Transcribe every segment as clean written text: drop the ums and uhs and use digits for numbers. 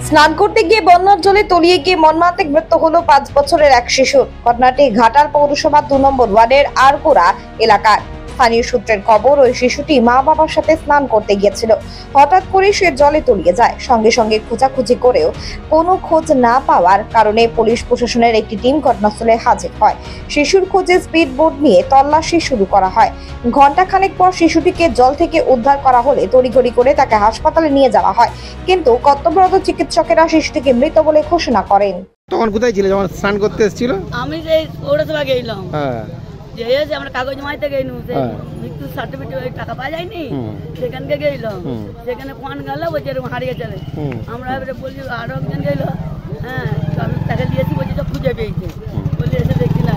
স্নান করতে গিয়ে বন্যার জলে তলিয়ে গিয়ে মর্মান্তিক মৃত্যু হলো 5 বছরের এক শিশুর। ঘটনাটি ঘাটাল পৌরসভা 2 নম্বর ওয়ার্ডের আরকুড়া এলাকার। স্থানীয় সূত্রের খবর, ওই শিশুটি মা বাবার সাথে স্নান করতে গিয়েছিল। হঠাৎ করে সে জলে তলিয়ে যায়। সঙ্গে সঙ্গে খোঁজাখুঁজি করেও কোনো খোঁজ না পাওয়ার কারণে পুলিশ প্রশাসনের একটি টিম ঘটনাস্থলে হাজির হয়। শিশুর খোঁজে স্পিড বোট নিয়ে তল্লাশি শুরু করা হয়। ঘণ্টাখানেক পর শিশুটিকে জল থেকে উদ্ধার করা হলে তড়িঘড়ি করে তাকে হাসপাতালে নিয়ে যাওয়া হয়, কিন্তু কর্তব্যরত চিকিৎসকেরা শিশুটিকে মৃত বলে ঘোষণা করেন। তখন কোথায় ছিল যখন স্নান করতে এসেছিল? আমি যে পৌরসভা গেলাম, হ্যাঁ, যে আমরা কাগজ মাইতে গেলাম, মৃত্যু সার্টিফিকেট টাকা পাওয়া যায়নি, সেখানকে গেলাম। সেখানে ফোন গেল, বলছে এরকম হারিয়ে চলে। আমরা এবারে বলছি আরো একজন গেল, হ্যাঁ, আমি তাকে দিয়েছি, বলছি তো খুঁজে পেয়েছে। বললে এসে দেখি না।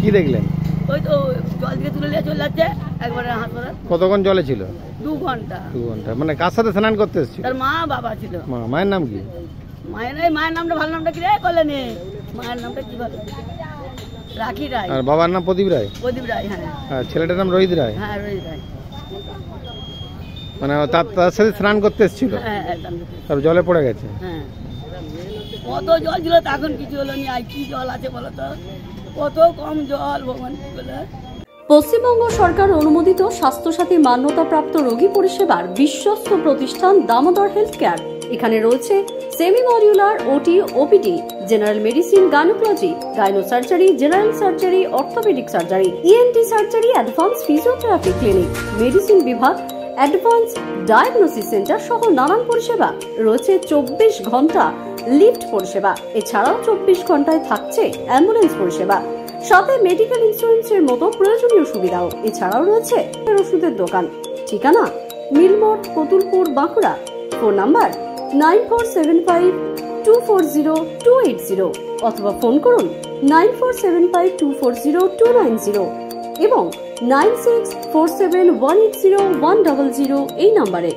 কি দেখলেন? ওই তো জল থেকে তুলে নিয়ে চলে যাচ্ছে একবারে হাসপাতাল। কতক্ষণ জলে ছিল? 2 ঘন্টা। 2 ঘন্টা। মানে কার সাথে স্নান করতে এসেছিল? তার মা বাবা ছিল। মায়ের নাম কি? মায়ের নামটা ভালো, নামটা কি রে করলেনি? মায়ের নামটা কি ভালো? রাখি রায়। আর বাবার নাম প্রদীপ রায়? প্রদীপ রায়, হ্যাঁ। আর ছেলেটার নাম রোহিত রায়? হ্যাঁ, রোহিত রায়। মানে তার সাথে স্নান করতে এসেছিল? হ্যাঁ, তার জলে পড়ে গেছে? হ্যাঁ। কত জল ছিল তখন, কিছু হলো নি। আর কি জল আছে বলো তো, কত কম জল, ভগবান কি বলে। পশ্চিমবঙ্গ সরকার অনুমোদিত স্বাস্থ্যসাথী মান্যতাপ্রাপ্ত রোগী পরিষেবার বিশ্বস্ত প্রতিষ্ঠান দামোদর হেলথ কেয়ার। এখানে রয়েছে semi modular OT, OPD, general medicine, gynaecology, gynae surgery, general surgery, orthopaedic surgery, ENT surgery, advance physiotherapy clinic, medicine বিভাগ, অ্যাডভান্স ডায়াগনোসিস সেন্টার সহ নানান পরিষেবা রয়েছে। 24 ঘন্টা লিফট পরিষেবা, এছাড়াও 24 ঘন্টায় থাকছে অ্যাম্বুলেন্স পরিষেবা, সাথে মেডিকেল ইন্স্যুরেন্সের মতো প্রয়োজনীয় সুবিধাও। এছাড়াও রয়েছে ওষুধের দোকান। ঠিকানা মিলমোড়, কতুলপুর, বাঁকুড়া। ফোন নাম্বার 9475240280 অথবা ফোন করুন 9475240290 এবং 9647180100 এই নম্বরে।